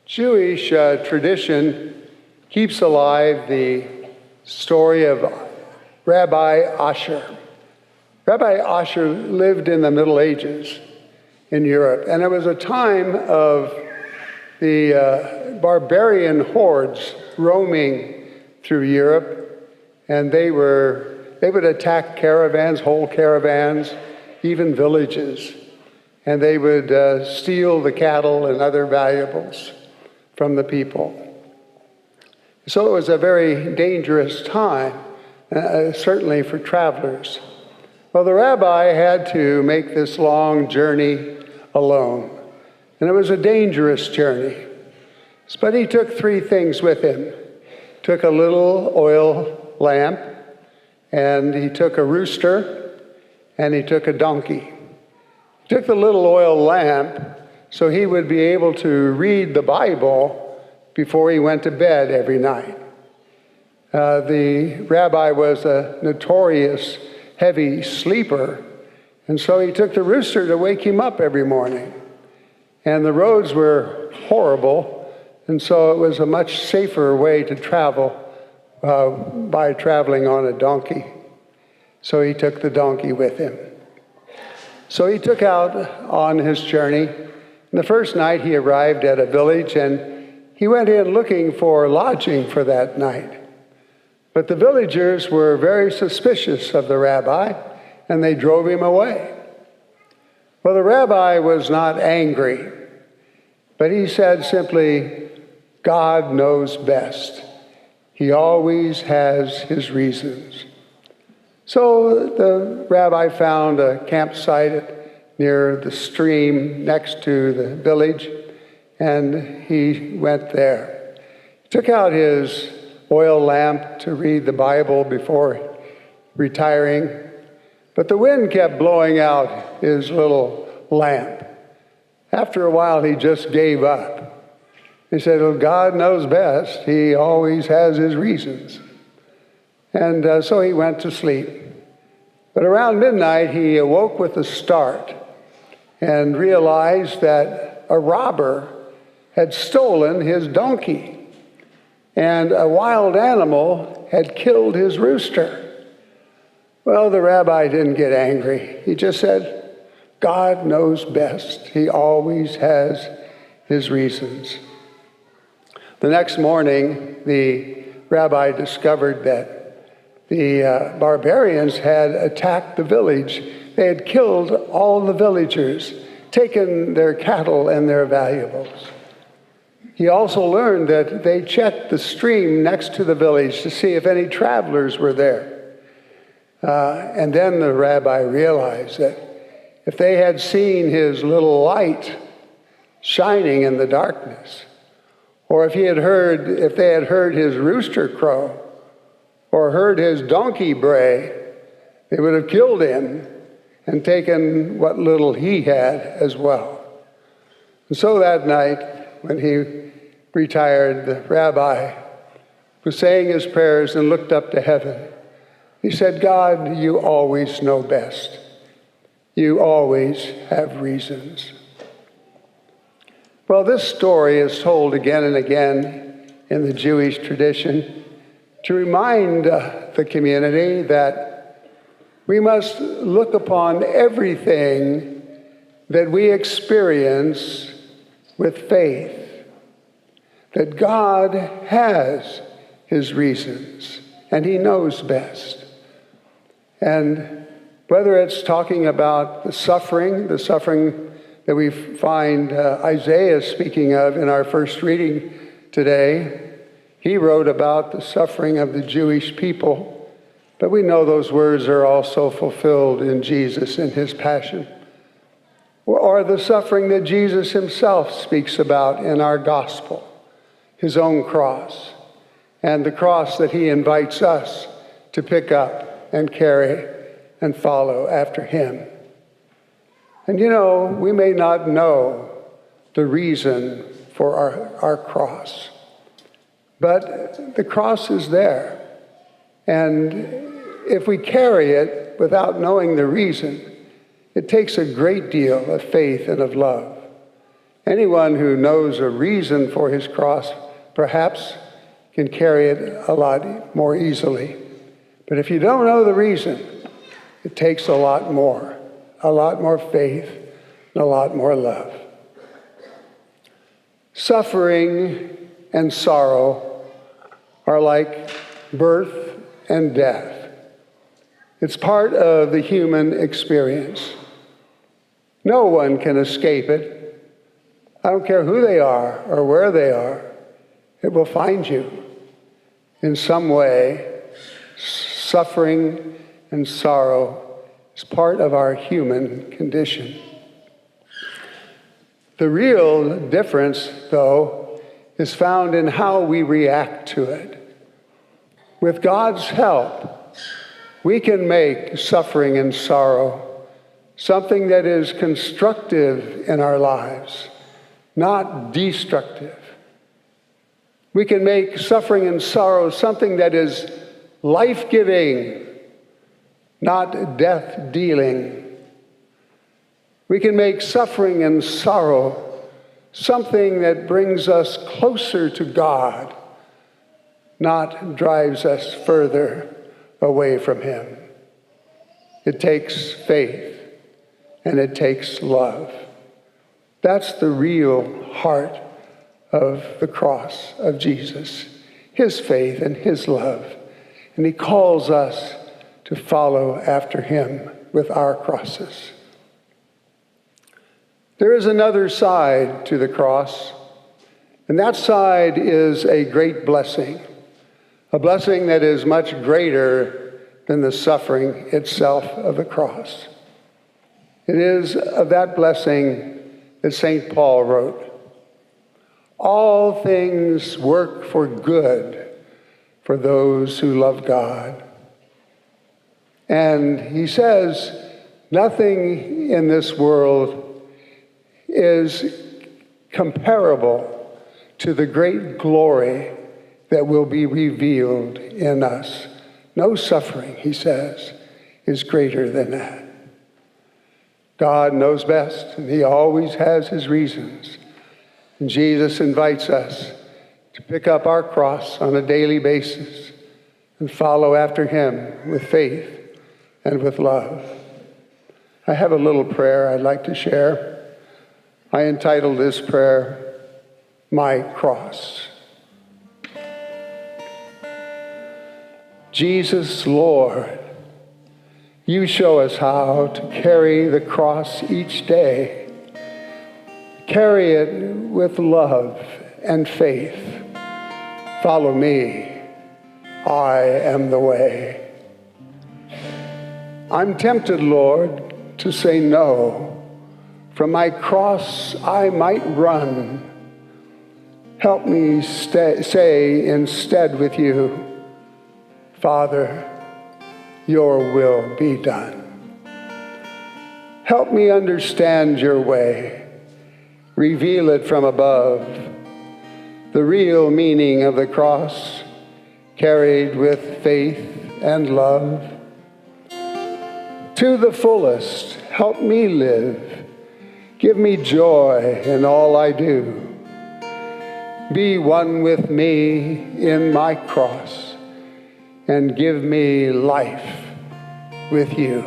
Jewish tradition keeps alive the story of Rabbi Asher. Rabbi Asher lived in the Middle Ages in Europe, and it was a time of the barbarian hordes roaming through Europe, and they would attack caravans, whole caravans, even villages, and they would steal the cattle and other valuables from the people. So it was a very dangerous time, certainly for travelers. Well, the rabbi had to make this long journey alone, and it was a dangerous journey. But he took three things with him. He took a little oil lamp, and he took a rooster, and he took a donkey. He took the little oil lamp so he would be able to read the Bible before he went to bed every night. The rabbi was a notorious heavy sleeper, and so he took the rooster to wake him up every morning. And the roads were horrible, and so it was a much safer way to travel by traveling on a donkey. So he took the donkey with him. So he took out on his journey. And the first night he arrived at a village, and he went in looking for lodging for that night. But the villagers were very suspicious of the rabbi, and they drove him away. Well, the rabbi was not angry, but he said simply, God knows best. He always has his reasons. So the rabbi found a campsite near the stream next to the village, and he went there. He took out his oil lamp to read the Bible before retiring, but the wind kept blowing out his little lamp. After a while, he just gave up. He said, well, God knows best. He always has his reasons. And so he went to sleep. But around midnight, he awoke with a start and realized that a robber had stolen his donkey, and a wild animal had killed his rooster. Well, the rabbi didn't get angry. He just said, God knows best. He always has his reasons. The next morning, the rabbi discovered that the barbarians had attacked the village. They had killed all the villagers, taken their cattle and their valuables. He also learned that they checked the stream next to the village to see if any travelers were there. And then the rabbi realized that if they had seen his little light shining in the darkness, or if they had heard his rooster crow, or heard his donkey bray, they would have killed him and taken what little he had as well. And so that night, when he retired, the rabbi was saying his prayers and looked up to heaven. He said, God, you always know best. You always have reasons. Well, this story is told again and again in the Jewish tradition to remind the community that we must look upon everything that we experience with faith, that God has his reasons and he knows best. And whether it's talking about the suffering that we find Isaiah speaking of in our first reading today, he wrote about the suffering of the Jewish people, but we know those words are also fulfilled in Jesus in his passion. Or the suffering that Jesus himself speaks about in our gospel, his own cross, and the cross that he invites us to pick up and carry and follow after him. And you know, we may not know the reason for our cross, but the cross is there. And if we carry it without knowing the reason, it takes a great deal of faith and of love. Anyone who knows a reason for his cross perhaps can carry it a lot more easily. But if you don't know the reason, it takes a lot more faith, and a lot more love. Suffering and sorrow are like birth and death. It's part of the human experience. No one can escape it. I don't care who they are or where they are, it will find you. In some way, suffering and sorrow is part of our human condition. The real difference, though, is found in how we react to it. With God's help, we can make suffering and sorrow something that is constructive in our lives, not destructive. We can make suffering and sorrow something that is life-giving, not death-dealing. We can make suffering and sorrow something that brings us closer to God, not drives us further away from Him. It takes faith and it takes love. That's the real heart of the cross of Jesus, His faith and His love. And He calls us to follow after Him with our crosses. There is another side to the cross, and that side is a great blessing, a blessing that is much greater than the suffering itself of the cross. It is of that blessing that St. Paul wrote, "All things work for good for those who love God." And he says, nothing in this world is comparable to the great glory that will be revealed in us. No suffering, he says, is greater than that. God knows best, and He always has His reasons. And Jesus invites us to pick up our cross on a daily basis and follow after Him with faith and with love. I have a little prayer I'd like to share. I entitled this prayer, "My Cross." Jesus, Lord, You show us how to carry the cross each day. Carry it with love and faith. Follow me. I am the way. I'm tempted, Lord, to say no. From my cross I might run. Help me say instead with You, Father, Your will be done. Help me understand Your way. Reveal it from above. The real meaning of the cross, carried with faith and love. To the fullest, help me live. Give me joy in all I do. Be one with me in my cross, and give me life with You.